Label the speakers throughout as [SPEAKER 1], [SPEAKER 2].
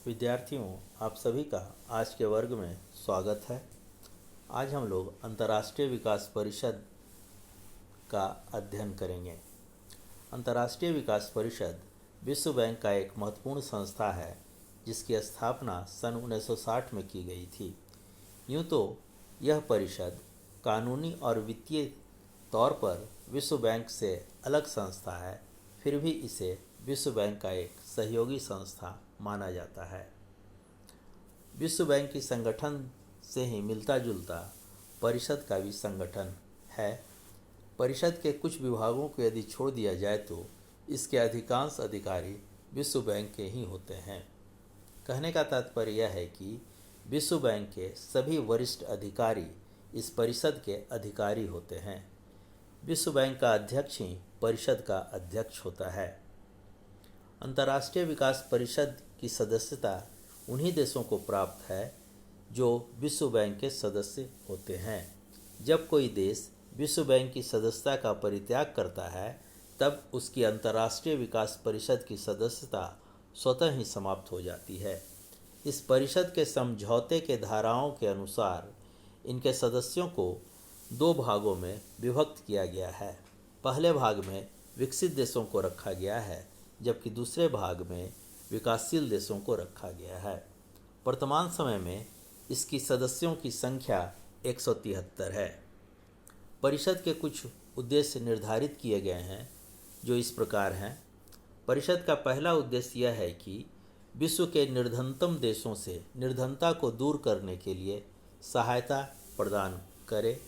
[SPEAKER 1] विद्यार्थियों, आप सभी का आज के वर्ग में स्वागत है। आज हम लोग अंतर्राष्ट्रीय विकास परिषद का अध्ययन करेंगे। अंतर्राष्ट्रीय विकास परिषद विश्व बैंक का एक महत्वपूर्ण संस्था है जिसकी स्थापना सन 1960 में की गई थी। यूँ तो यह परिषद कानूनी और वित्तीय तौर पर विश्व बैंक से अलग संस्था है, फिर भी इसे विश्व बैंक का एक सहयोगी संस्था माना जाता है। विश्व बैंक की संगठन से ही मिलता जुलता परिषद का भी संगठन है। परिषद के कुछ विभागों को यदि छोड़ दिया जाए तो इसके अधिकांश अधिकारी विश्व बैंक के ही होते हैं। कहने का तात्पर्य यह है कि विश्व बैंक के सभी वरिष्ठ अधिकारी इस परिषद के अधिकारी होते हैं। विश्व बैंक का अध्यक्ष ही परिषद का अध्यक्ष होता है। अंतर्राष्ट्रीय विकास परिषद की सदस्यता उन्हीं देशों को प्राप्त है जो विश्व बैंक के सदस्य होते हैं। जब कोई देश विश्व बैंक की सदस्यता का परित्याग करता है तब उसकी अंतर्राष्ट्रीय विकास परिषद की सदस्यता स्वतः ही समाप्त हो जाती है। इस परिषद के समझौते के धाराओं के अनुसार इनके सदस्यों को दो भागों में विभक्त किया गया है। पहले भाग में विकसित देशों को रखा गया है जबकि दूसरे भाग में विकासशील देशों को रखा गया है। वर्तमान समय में इसकी सदस्यों की संख्या 173 है। परिषद के कुछ उद्देश्य निर्धारित किए गए हैं जो इस प्रकार हैं। परिषद का पहला उद्देश्य यह है कि विश्व के निर्धनतम देशों से निर्धनता को दूर करने के लिए सहायता प्रदान करे।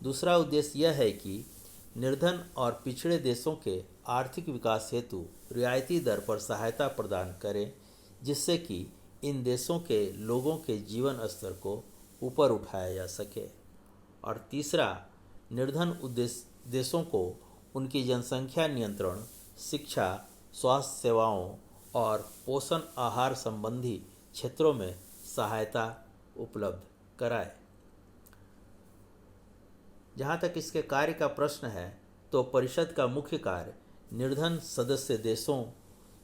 [SPEAKER 1] दूसरा उद्देश्य यह है कि निर्धन और पिछड़े देशों के आर्थिक विकास हेतु रियायती दर पर सहायता प्रदान करें जिससे कि इन देशों के लोगों के जीवन स्तर को ऊपर उठाया जा सके। और तीसरा, निर्धन देशों को उनकी जनसंख्या नियंत्रण, शिक्षा, स्वास्थ्य सेवाओं और पोषण आहार संबंधी क्षेत्रों में सहायता उपलब्ध कराए। जहाँ तक इसके कार्य का प्रश्न है तो परिषद का मुख्य कार्य निर्धन सदस्य देशों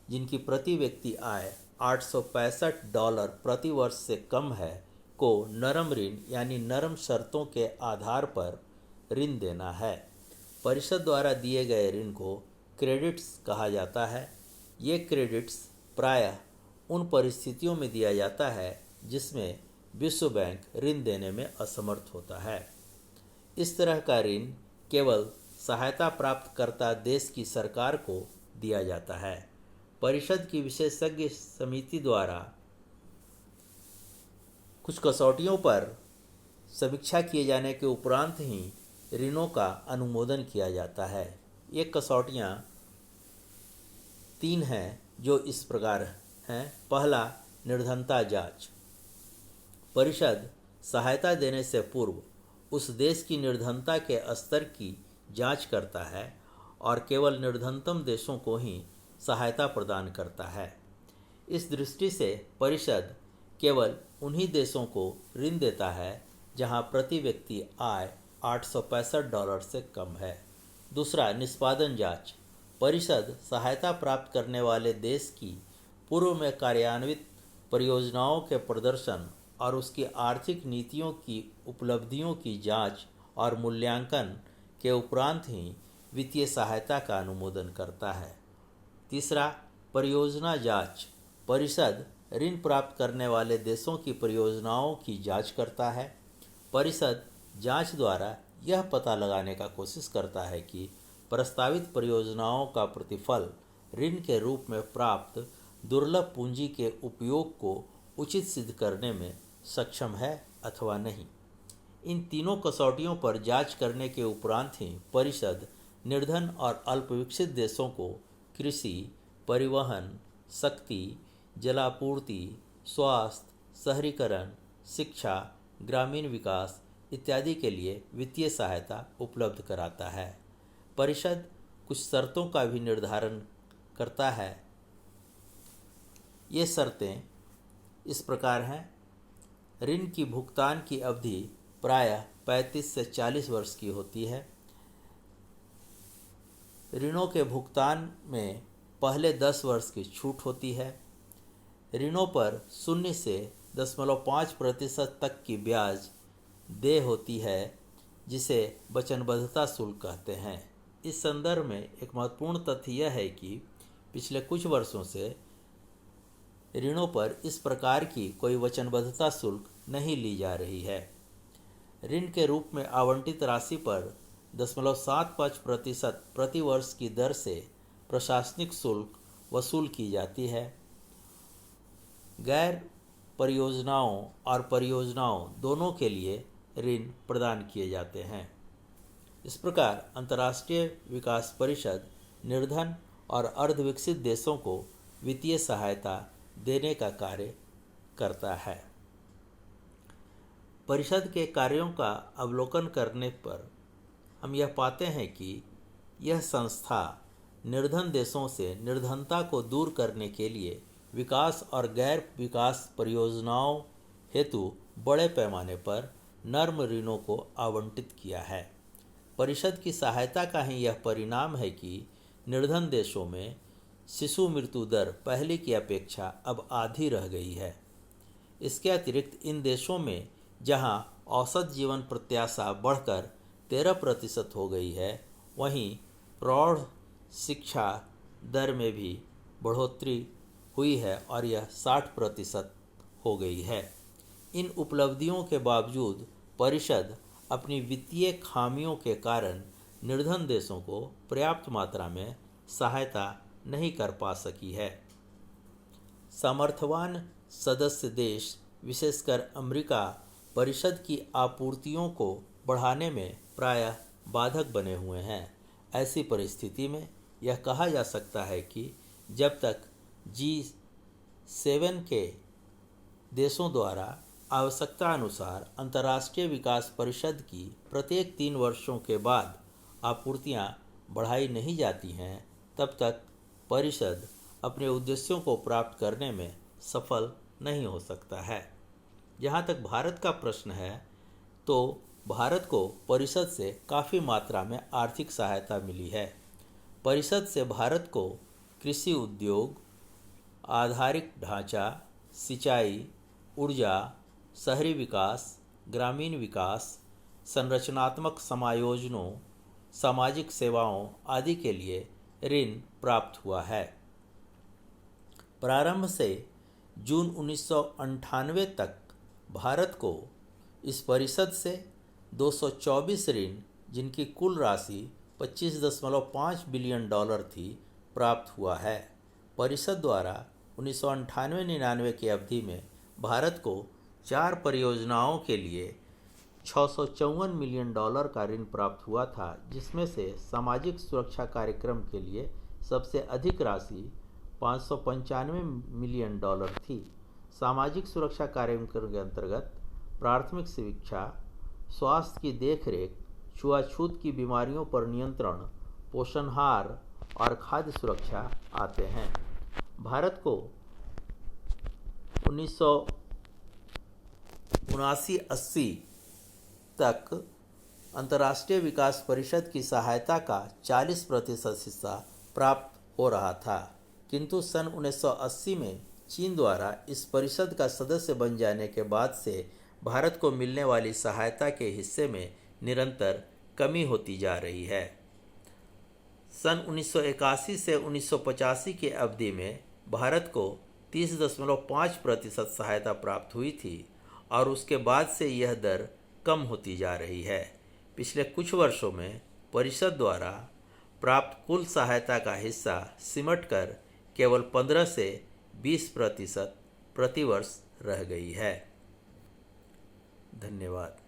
[SPEAKER 1] जिनकी प्रति व्यक्ति आय $865 प्रति वर्ष से कम है को नरम ऋण यानी नरम शर्तों के आधार पर ऋण देना है। परिषद द्वारा दिए गए ऋण को क्रेडिट्स कहा जाता है। ये क्रेडिट्स प्रायः उन परिस्थितियों में दिया जाता है जिसमें विश्व बैंक ऋण देने में असमर्थ होता है। इस तरह का ऋण केवल सहायता प्राप्त करता देश की सरकार को दिया जाता है। परिषद की विशेषज्ञ समिति द्वारा कुछ कसौटियों पर समीक्षा किए जाने के उपरांत ही ऋणों का अनुमोदन किया जाता है। ये कसौटियाँ 3 हैं जो इस प्रकार हैं। पहला, निर्धनता जांच। परिषद सहायता देने से पूर्व उस देश की निर्धनता के स्तर की जांच करता है और केवल निर्धनतम देशों को ही सहायता प्रदान करता है। इस दृष्टि से परिषद केवल उन्हीं देशों को ऋण देता है जहां प्रति व्यक्ति आय $865 से कम है। दूसरा, निष्पादन जांच। परिषद सहायता प्राप्त करने वाले देश की पूर्व में कार्यान्वित परियोजनाओं के प्रदर्शन और उसकी आर्थिक नीतियों की उपलब्धियों की जांच और मूल्यांकन के उपरांत ही वित्तीय सहायता का अनुमोदन करता है। तीसरा, परियोजना जांच। परिषद ऋण प्राप्त करने वाले देशों की परियोजनाओं की जांच करता है। परिषद जांच द्वारा यह पता लगाने का कोशिश करता है कि प्रस्तावित परियोजनाओं का प्रतिफल ऋण के रूप में प्राप्त दुर्लभ पूंजी के उपयोग को उचित सिद्ध करने में सक्षम है अथवा नहीं। इन तीनों कसौटियों पर जांच करने के उपरांत ही परिषद निर्धन और अल्पविकसित देशों को कृषि, परिवहन, शक्ति, जलापूर्ति, स्वास्थ्य, शहरीकरण, शिक्षा, ग्रामीण विकास इत्यादि के लिए वित्तीय सहायता उपलब्ध कराता है। परिषद कुछ शर्तों का भी निर्धारण करता है। ये शर्तें इस प्रकार हैं। ऋण की भुगतान की अवधि प्रायः 35 से 40 वर्ष की होती है। ऋणों के भुगतान में पहले 10 वर्ष की छूट होती है। ऋणों पर 0 से 0.5% तक की ब्याज देय होती है, जिसे वचनबद्धता शुल्क कहते हैं। इस संदर्भ में एक महत्वपूर्ण तथ्य यह है कि पिछले कुछ वर्षों से ऋणों पर इस प्रकार की कोई वचनबद्धता शुल्क नहीं ली जा रही है। ऋण के रूप में आवंटित राशि पर 0.75% प्रति वर्ष की दर से प्रशासनिक शुल्क वसूल की जाती है। गैर परियोजनाओं और परियोजनाओं दोनों के लिए ऋण प्रदान किए जाते हैं। इस प्रकार अंतर्राष्ट्रीय विकास परिषद निर्धन और अर्धविकसित देशों को वित्तीय सहायता देने का कार्य करता है। परिषद के कार्यों का अवलोकन करने पर हम यह पाते हैं कि यह संस्था निर्धन देशों से निर्धनता को दूर करने के लिए विकास और गैर विकास परियोजनाओं हेतु बड़े पैमाने पर नर्म ऋणों को आवंटित किया है। परिषद की सहायता का ही यह परिणाम है कि निर्धन देशों में शिशु मृत्यु दर पहले की अपेक्षा अब आधी रह गई है। इसके अतिरिक्त इन देशों में जहां औसत जीवन प्रत्याशा बढ़कर 13% हो गई है, वहीं प्रौढ़ शिक्षा दर में भी बढ़ोतरी हुई है और यह 60% हो गई है। इन उपलब्धियों के बावजूद परिषद अपनी वित्तीय खामियों के कारण निर्धन देशों को पर्याप्त मात्रा में सहायता नहीं कर पा सकी है। सामर्थ्यवान सदस्य देश, विशेषकर अमेरिका, परिषद की आपूर्तियों को बढ़ाने में प्रायः बाधक बने हुए हैं। ऐसी परिस्थिति में यह कहा जा सकता है कि जब तक G7 के देशों द्वारा आवश्यकता अनुसार अंतर्राष्ट्रीय विकास परिषद की प्रत्येक 3 वर्षों के बाद आपूर्तियां बढ़ाई नहीं जाती हैं, तब तक परिषद अपने उद्देश्यों को प्राप्त करने में सफल नहीं हो सकता है। जहाँ तक भारत का प्रश्न है, तो भारत को परिषद से काफ़ी मात्रा में आर्थिक सहायता मिली है। परिषद से भारत को कृषि उद्योग, आधारिक ढांचा, सिंचाई, ऊर्जा, शहरी विकास, ग्रामीण विकास, संरचनात्मक समायोजनों, सामाजिक सेवाओं आदि के लिए ऋण प्राप्त हुआ है। प्रारंभ से जून 1998 तक भारत को इस परिषद से 224 ऋण, जिनकी कुल राशि $25.5 बिलियन थी, प्राप्त हुआ है। परिषद द्वारा 1998-99 की अवधि में भारत को 4 परियोजनाओं के लिए $654 मिलियन का ऋण प्राप्त हुआ था, जिसमें से सामाजिक सुरक्षा कार्यक्रम के लिए सबसे अधिक राशि $595 मिलियन थी। सामाजिक सुरक्षा कार्यक्रम के अंतर्गत प्राथमिक शिक्षा, स्वास्थ्य की देखरेख, छुआछूत की बीमारियों पर नियंत्रण, पोषणहार और खाद्य सुरक्षा आते हैं। भारत को 1979-80 तक अंतर्राष्ट्रीय विकास परिषद की सहायता का 40% हिस्सा प्राप्त हो रहा था, किंतु सन 1980 में चीन द्वारा इस परिषद का सदस्य बन जाने के बाद से भारत को मिलने वाली सहायता के हिस्से में निरंतर कमी होती जा रही है। सन 1981 से 1985 की अवधि में भारत को 30.5% सहायता प्राप्त हुई थी और उसके बाद से यह दर कम होती जा रही है। पिछले कुछ वर्षों में परिषद द्वारा प्राप्त कुल सहायता का हिस्सा सिमटकर केवल 15 से 20% प्रतिवर्ष रह गई है। धन्यवाद।